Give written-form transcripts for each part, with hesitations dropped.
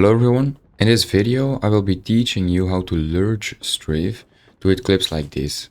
Hello everyone, in this video I will be teaching you how to Lurch Strafe to hit clips like this.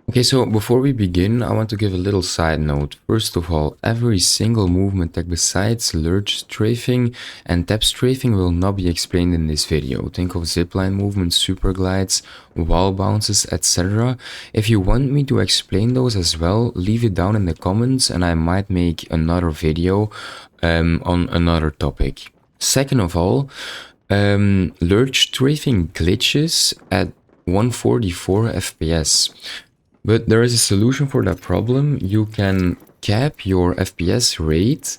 Okay, so before we begin, I want to give a little side note. First of all, every single movement tech besides lurch strafing and tap strafing will not be explained in this video. Think of zipline movements, super glides, wall bounces, etc. If you want me to explain those as well, leave it down in the comments and I might make another video on another topic. Second of all, lurch strafing glitches at 144 FPS. But there is a solution for that problem. You can cap your FPS rate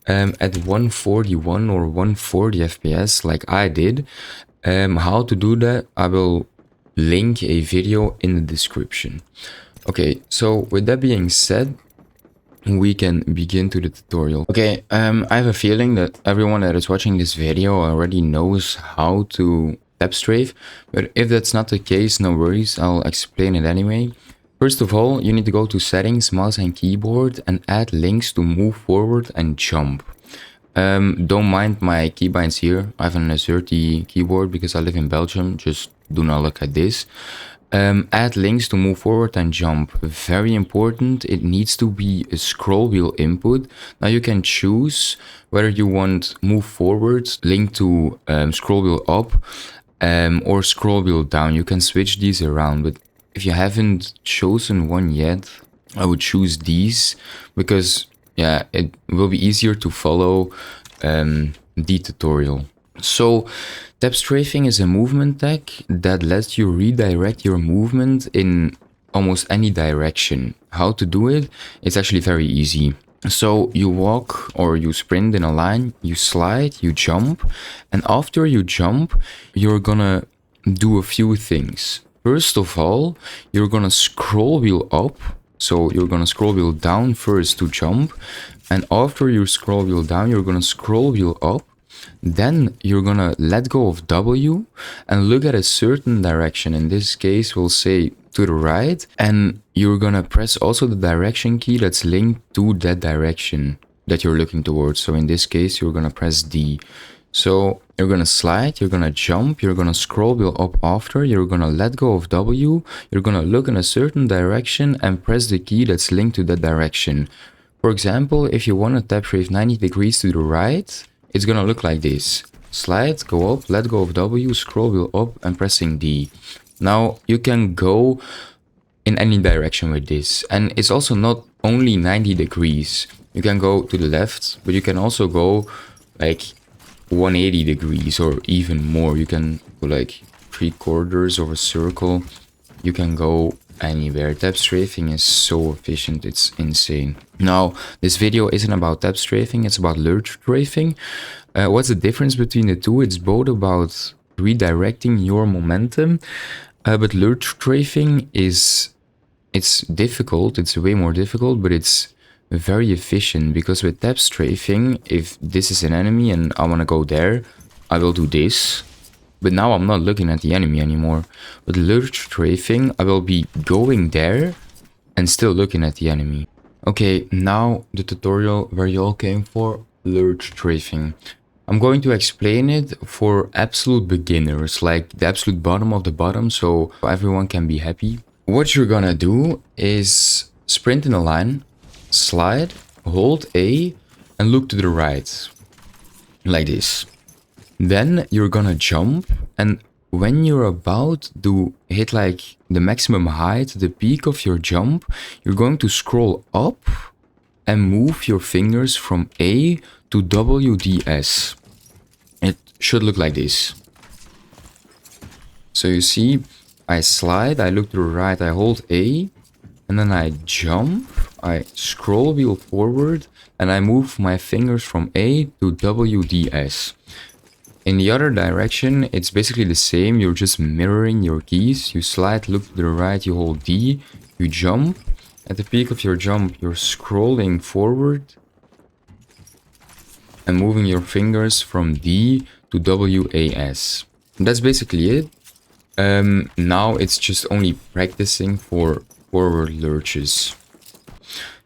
at 141 or 140 FPS like I did. How to do that, I will link a video in the description. Okay, so with that being said, we can begin to the tutorial. Okay, I have a feeling that everyone that is watching this video already knows how to tap strafe, but if that's not the case, no worries, I'll explain it anyway. First of all, you need to go to settings, mouse and keyboard and add links to move forward and jump. Don't mind my keybinds here. I have an AZERTY keyboard because I live in Belgium. Just do not look at this. Add links to move forward and jump. Very important. It needs to be a scroll wheel input. Now you can choose whether you want move forward, link to scroll wheel up or scroll wheel down. You can switch these around, but if you haven't chosen one yet, I would choose these because yeah, it will be easier to follow the tutorial. So tap strafing is a movement tech that lets you redirect your movement in almost any direction. How to do it? It's actually very easy. So you walk or you sprint in a line, you slide, you jump, and after you jump, you're gonna do a few things. First of all, you're gonna scroll wheel up. So you're gonna scroll wheel down first to jump. And after you scroll wheel down, you're gonna scroll wheel up. Then you're gonna let go of W and look at a certain direction. In this case, we'll say to the right. And you're gonna press also the direction key that's linked to that direction that you're looking towards. So in this case, you're gonna press D. So you're gonna slide, you're gonna jump, you're gonna scroll wheel up after, you're gonna let go of W, you're gonna look in a certain direction and press the key that's linked to that direction. For example, if you want to tap strafe 90 degrees to the right, it's gonna look like this. Slide, go up, let go of W, scroll wheel up and pressing D. Now you can go in any direction with this. And it's also not only 90 degrees. You can go to the left, but you can also go like 180 degrees or even more. You can go like 3/4 of a circle. You can go anywhere. Tap strafing is so efficient, it's insane. Now this video isn't about tap strafing, it's about lurch strafing. What's the difference between the two? It's both about redirecting your momentum, but lurch strafing it's difficult, it's way more difficult, but it's very efficient, because with tap strafing, if this is an enemy and I want to go there, I will do this, but now I'm not looking at the enemy anymore. With lurch strafing, I will be going there and still looking at the enemy. Okay, now the tutorial where you all came for, lurch strafing. I'm going to explain it for absolute beginners, like the absolute bottom of the bottom, so everyone can be happy. What you're gonna do is sprint in a line, slide, hold A and look to the right, like this. Then you're gonna jump, and when you're about to hit like the maximum height, the peak of your jump, you're going to scroll up and move your fingers from A to WDS. It should look like this. So you see, I slide, I look to the right, I hold A, and then I jump, I scroll wheel forward, and I move my fingers from A to WDS. In the other direction, it's basically the same, you're just mirroring your keys. You slide, look to the right, you hold D, you jump. At the peak of your jump, you're scrolling forward and moving your fingers from D to WAS. That's basically it. Now it's just only practicing for forward lurches.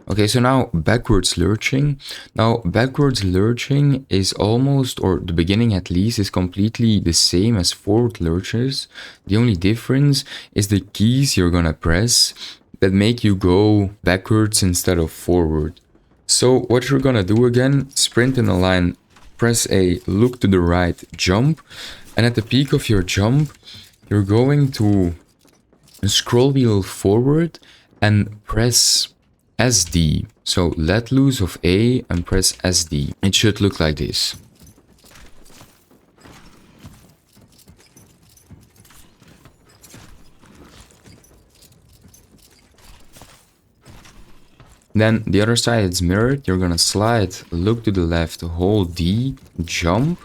Okay, so now backwards lurching. Now backwards lurching is almost, or the beginning at least, is completely the same as forward lurches. The only difference is the keys you're gonna press that make you go backwards instead of forward. So what you're gonna do again, sprint in a line, press A, look to the right, jump, and at the peak of your jump, you're going to scroll wheel forward and press SD. So let loose of A and press SD. It should look like this. Then the other side is mirrored. You're gonna slide, look to the left, hold D, jump.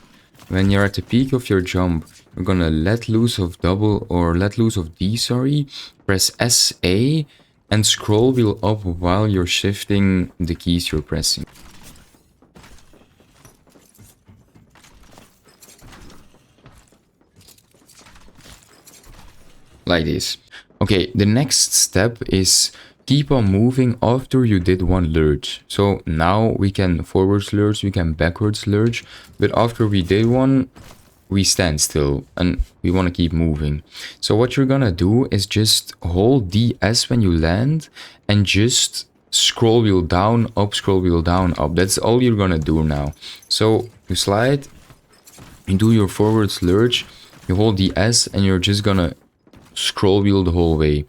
When you're at the peak of your jump, you're gonna let loose of D, sorry, press SA and scroll wheel up while you're shifting the keys you're pressing. Like this. Okay, the next step is keep on moving after you did one lurch. So now we can forwards lurch, we can backwards lurch, but after we did one, we stand still and we want to keep moving. So what you're gonna do is just hold DS when you land and just scroll wheel down, up, scroll wheel down, up. That's all you're gonna do now. So you slide, you do your forwards lurch, you hold DS and you're just gonna scroll wheel the whole way.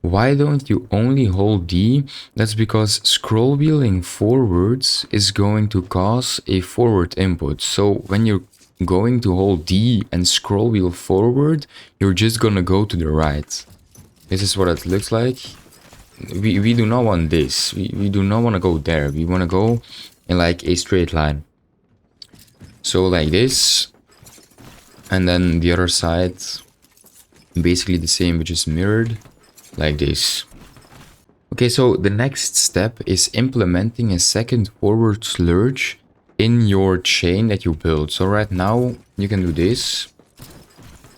Why don't you only hold D? That's because scroll wheeling forwards is going to cause a forward input. So when you're going to hold D and scroll wheel forward, you're just gonna go to the right. This is what it looks like. We do not want this. We do not want to go there. We want to go in like a straight line. So like this. And then the other side, basically the same, but just mirrored. Like this. Okay, so the next step is implementing a second forward lurch in your chain that you build. So right now you can do this,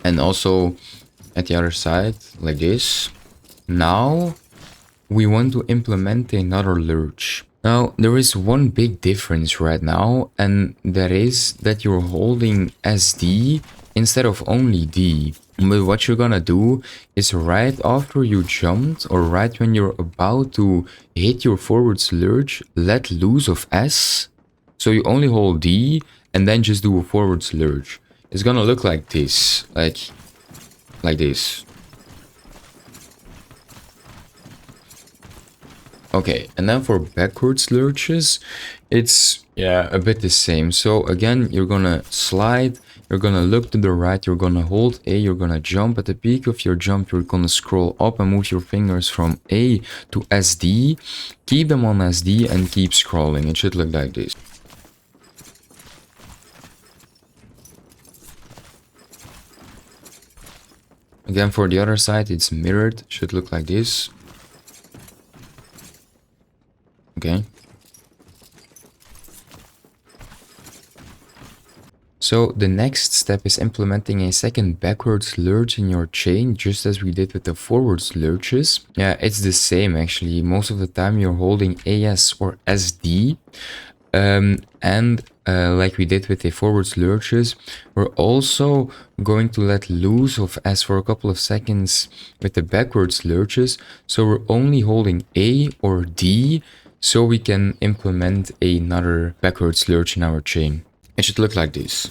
and also at the other side like this. Now we want to implement another lurch. Now there is one big difference right now, and that is that you're holding SD instead of only D. But what you're gonna do is right after you jumped, or right when you're about to hit your forwards lurch, let loose of S. So you only hold D and then just do a forwards lurch. It's gonna look like this, like this. Okay, and then for backwards lurches, it's a bit the same. So again, you're gonna slide. You're gonna look to the right, you're gonna hold A, you're gonna jump. At the peak of your jump, you're gonna scroll up and move your fingers from A to SD. Keep them on SD and keep scrolling. It should look like this. Again, for the other side, it's mirrored. It should look like this. Okay. So the next step is implementing a second backwards lurch in your chain, just as we did with the forwards lurches. Yeah, it's the same actually. Most of the time you're holding AS or SD. Like we did with the forwards lurches, we're also going to let loose of S for a couple of seconds with the backwards lurches. So we're only holding A or D so we can implement another backwards lurch in our chain. It should look like this.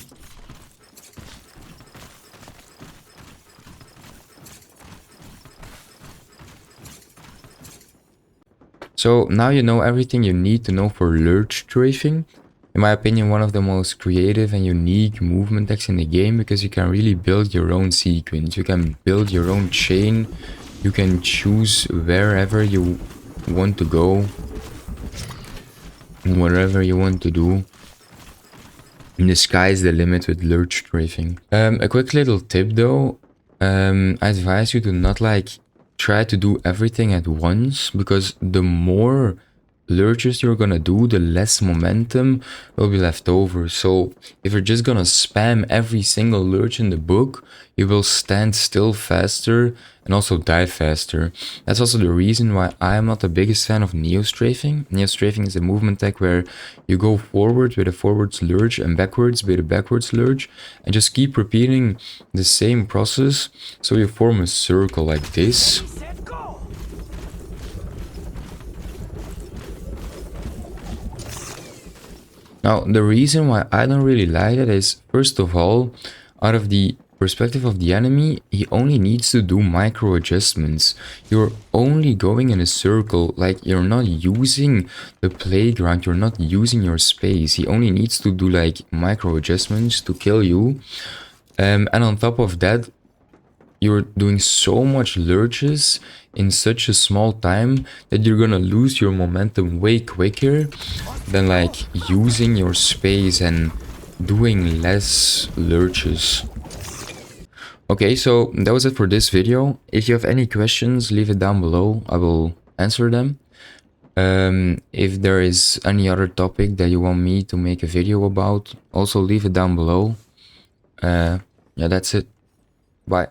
So now you know everything you need to know for lurch strafing. in my opinion, one of the most creative and unique movement decks in the game, because you can really build your own sequence. You can build your own chain. You can choose wherever you want to go, whatever you want to do. And the sky's the limit with Lurch Strafing. A quick little tip though, I advise you to not like try to do everything at once, because the more lurches you're gonna do, the less momentum will be left over. So if you're just gonna spam every single lurch in the book, you will stand still faster and also die faster. That's also the reason why I am not the biggest fan of Neo Strafing. Neo Strafing is a movement tech where you go forward with a forwards lurch and backwards with a backwards lurch, and just keep repeating the same process so you form a circle like this. Now, the reason why I don't really like it is, first of all, out of the perspective of the enemy, he only needs to do micro adjustments. You're only going in a circle, like you're not using the playground, you're not using your space. He only needs to do like micro adjustments to kill you. And on top of that, you're doing so much lurches in such a small time that you're gonna lose your momentum way quicker than like using your space and doing less lurches. Okay, so that was it for this video. If you have any questions, leave it down below. I will answer them. If there is any other topic that you want me to make a video about, also leave it down below. Yeah, that's it. Bye.